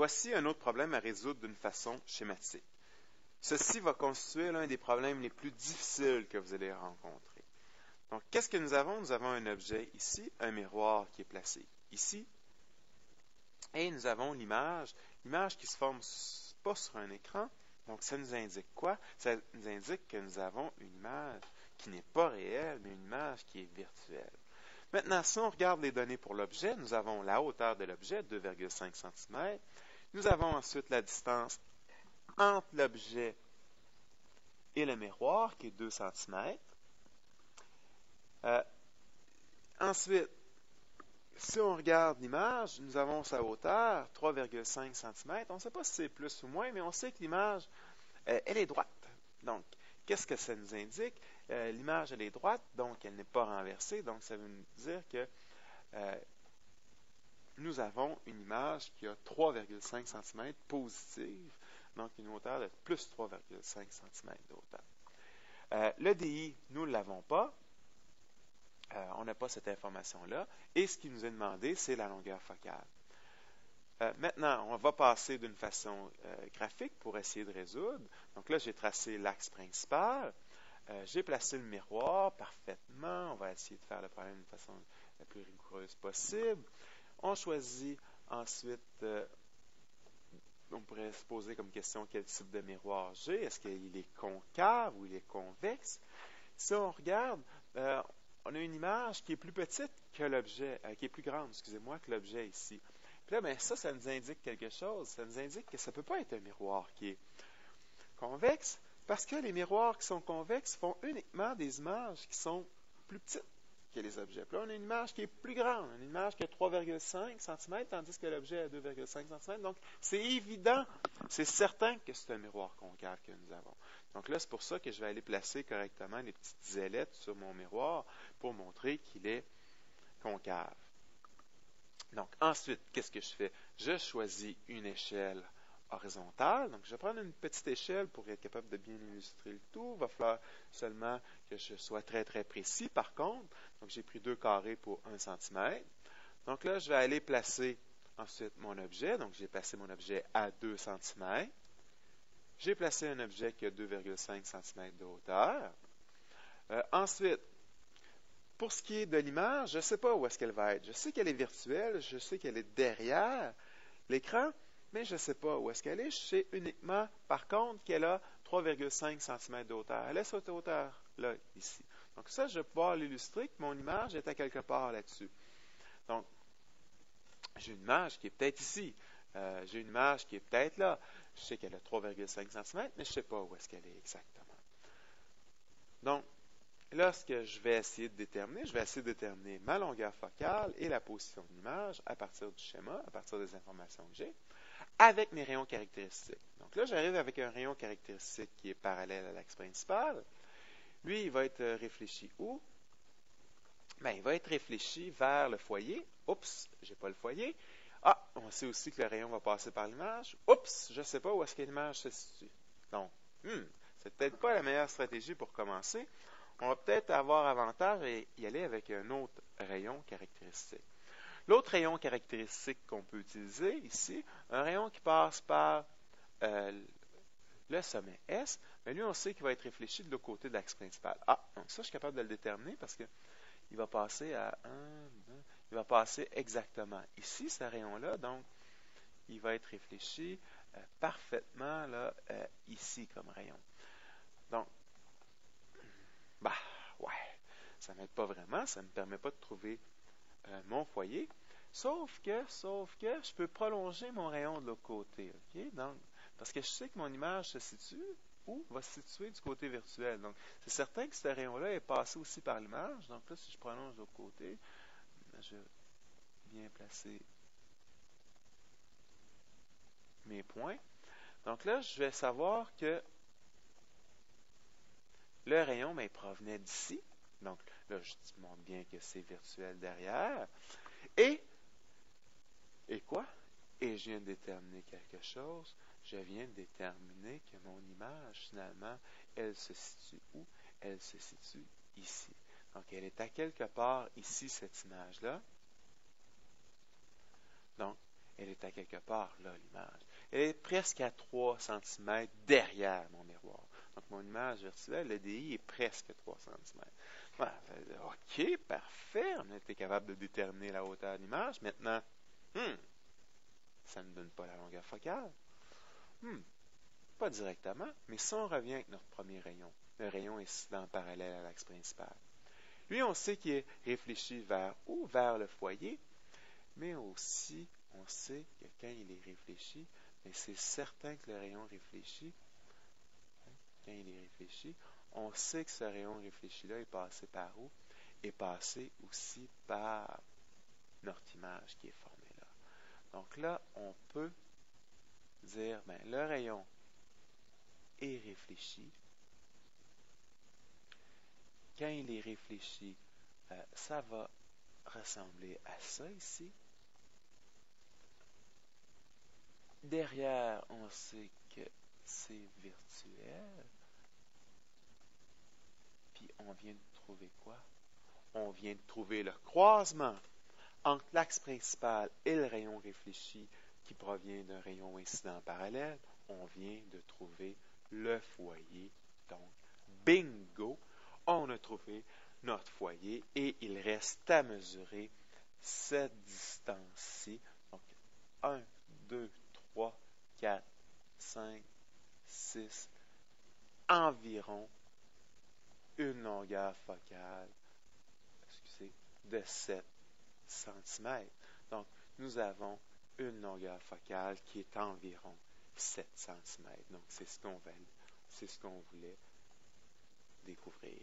voici un autre problème à résoudre d'une façon schématique. Ceci va constituer l'un des problèmes les plus difficiles que vous allez rencontrer. Donc, qu'est-ce que nous avons? Nous avons un objet ici, un miroir qui est placé ici, et nous avons l'image qui se forme pas sur un écran. Donc, ça nous indique quoi? Ça nous indique que nous avons une image qui n'est pas réelle, mais une image qui est virtuelle. Maintenant, si on regarde les données pour l'objet, nous avons la hauteur de l'objet, 2,5 cm. Nous avons ensuite la distance entre l'objet et le miroir, qui est 2 cm. Ensuite, si on regarde l'image, nous avons sa hauteur, 3,5 cm. On ne sait pas si c'est plus ou moins, mais on sait que l'image, elle est droite. Donc, qu'est-ce que ça nous indique? L'image, elle est droite, donc elle n'est pas renversée. Donc, ça veut dire que nous avons une image qui a 3,5 cm positive, donc une hauteur de plus 3,5 cm de hauteur. Le DI, nous ne l'avons pas. On n'a pas cette information-là. Et ce qui nous est demandé, c'est la longueur focale. Maintenant, on va passer d'une façon graphique pour essayer de résoudre. Donc là, j'ai tracé l'axe principal. J'ai placé le miroir parfaitement. On va essayer de faire le problème de façon la plus rigoureuse possible. On choisit ensuite, on pourrait se poser comme question quel type de miroir j'ai. Est-ce qu'il est concave ou il est convexe? Si on regarde, on a une image qui est plus petite que l'objet, qui est plus grande, excusez-moi, que l'objet ici. Puis là, ben, ça nous indique quelque chose. Ça nous indique que ça ne peut pas être un miroir qui est convexe, parce que les miroirs qui sont convexes font uniquement des images qui sont plus petites que les objets. Puis là, on a une image qui est plus grande, une image qui a 3,5 cm, tandis que l'objet a 2,5 cm. Donc, c'est évident, c'est certain que c'est un miroir concave que nous avons. Donc là, c'est pour ça que je vais aller placer correctement les petites ailettes sur mon miroir pour montrer qu'il est concave. Donc, ensuite, qu'est-ce que je fais? Je choisis une échelle horizontale. Donc, je vais prendre une petite échelle pour être capable de bien illustrer le tout. Il va falloir seulement que je sois très, très précis, par contre. Donc, j'ai pris 2 carrés pour 1 cm. Donc là, je vais aller placer ensuite mon objet. Donc, j'ai placé mon objet à 2 cm. J'ai placé un objet qui a 2,5 cm de hauteur. Ensuite, pour ce qui est de l'image, je ne sais pas où est-ce qu'elle va être. Je sais qu'elle est virtuelle, je sais qu'elle est derrière l'écran, mais je ne sais pas où est-ce qu'elle est. Je sais uniquement, par contre, qu'elle a 3,5 cm de hauteur. Elle est cette hauteur-là, ici. Donc ça, je vais pouvoir l'illustrer que mon image est à quelque part là-dessus. Donc, j'ai une image qui est peut-être ici. J'ai une image qui est peut-être là. Je sais qu'elle a 3,5 cm, mais je ne sais pas où est-ce qu'elle est exactement. Donc, là, ce que je vais essayer de déterminer, ma longueur focale et la position de l'image à partir du schéma, à partir des informations que j'ai, avec mes rayons caractéristiques. Donc là, j'arrive avec un rayon caractéristique qui est parallèle à l'axe principal. Lui, il va être réfléchi où? Bien, il va être réfléchi vers le foyer. Oups, j'ai pas le foyer. Ah, on sait aussi que le rayon va passer par l'image. Oups, je ne sais pas où est-ce que l'image se situe. Donc, c'est peut-être pas la meilleure stratégie pour commencer. On va peut-être avoir avantage à y aller avec un autre rayon caractéristique. L'autre rayon caractéristique qu'on peut utiliser ici, un rayon qui passe par le sommet S, mais lui, on sait qu'il va être réfléchi de l'autre côté de l'axe principal. Ah, donc ça, je suis capable de le déterminer parce qu'il va passer à il va passer exactement ici, ce rayon-là, donc il va être réfléchi parfaitement là, ici comme rayon. Donc, ça ne m'aide pas vraiment, ça ne me permet pas de trouver mon foyer, sauf que je peux prolonger mon rayon de l'autre côté, ok? Donc, parce que je sais que mon image se situe où? Va se situer du côté virtuel. Donc, c'est certain que ce rayon-là est passé aussi par l'image. Donc là, si je prolonge de l'autre côté, je viens placer mes points. Donc là, je vais savoir que le rayon provenait d'ici. Donc là, je montre bien que c'est virtuel derrière. Et quoi? Et je viens de déterminer quelque chose. Je viens de déterminer que mon image, finalement, elle se situe où? Elle se situe ici. Donc, elle est à quelque part ici, cette image-là. Donc, elle est à quelque part là, l'image. Elle est presque à 3 cm derrière mon miroir. Donc, mon image virtuelle, le DI est presque 3 cm. Voilà, OK, parfait. On a été capable de déterminer la hauteur de l'image. Maintenant, ça ne donne pas la longueur focale. Pas directement, mais si on revient avec notre premier rayon, le rayon incident parallèle à l'axe principal. Lui, on sait qu'il est réfléchi vers le foyer, mais aussi, on sait que quand il est réfléchi, mais c'est certain que le rayon réfléchi, quand il est réfléchi, on sait que ce rayon réfléchi-là est passé par où? Est passé aussi par notre image qui est formée là. Donc là, on peut dire, le rayon est réfléchi. Quand il est réfléchi, ça va ressembler à ça ici. Derrière, on sait que c'est virtuel. Puis on vient de trouver quoi? On vient de trouver le croisement entre l'axe principal et le rayon réfléchi qui provient d'un rayon incident parallèle. On vient de trouver le foyer. Donc, bingo! On a trouvé notre foyer et il reste à mesurer cette distance-ci. Donc, 1, 2, 3, 4, 5, 6, environ une longueur focale, de 7 cm. Donc, nous avons une longueur focale qui est environ 7 cm. Donc, c'est ce qu'on voulait découvrir.